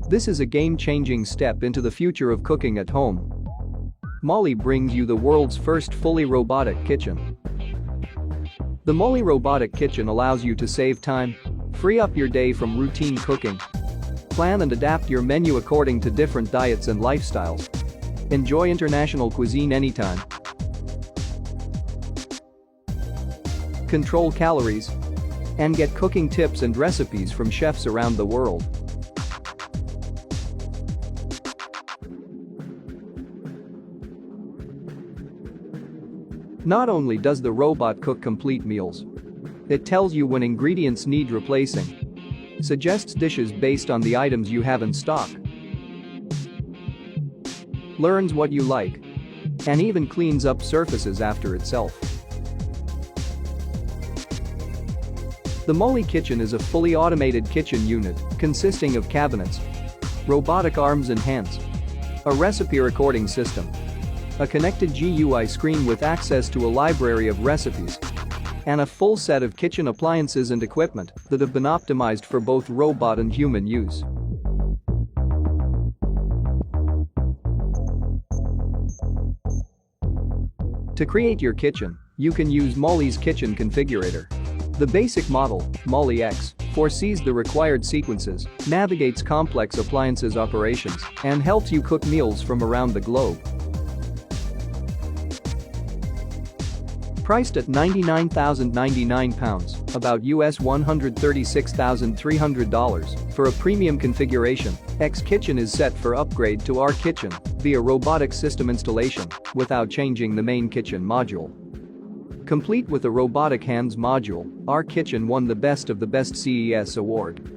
This is a game-changing step into the future of cooking at home. Molly brings you the world's first fully robotic kitchen. The Molly Robotic Kitchen allows you to save time, free up your day from routine cooking, plan and adapt your menu according to different diets and lifestyles. Enjoy international cuisine anytime. Control calories and get cooking tips and recipes from chefs around the world. Not only does the robot cook complete meals, it tells you when ingredients need replacing, suggests dishes based on the items you have in stock, learns what you like, and even cleans up surfaces after itself. The Molly Kitchen is a fully automated kitchen unit consisting of cabinets, robotic arms and hands, a recipe recording system, a connected GUI screen with access to a library of recipes, and a full set of kitchen appliances and equipment that have been optimized for both robot and human use. To create your kitchen, you can use Molly's Kitchen Configurator. The basic model, Molly X, foresees the required sequences, navigates complex appliances operations, and helps you cook meals from around the globe. Priced at £99,099, about US $136,300, for a premium configuration, X Kitchen is set for upgrade to R Kitchen via robotic system installation without changing the main kitchen module. Complete with a robotic hands module, R Kitchen won the Best of the Best CES award.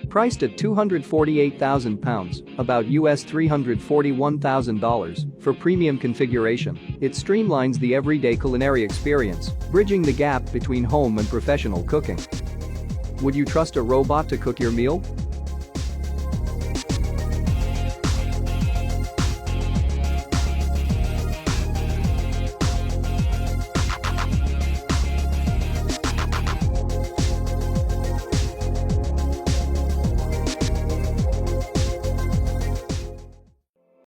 Priced at £248,000, about US $341,000, for premium configuration, it streamlines the everyday culinary experience, bridging the gap between home and professional cooking. Would you trust a robot to cook your meal?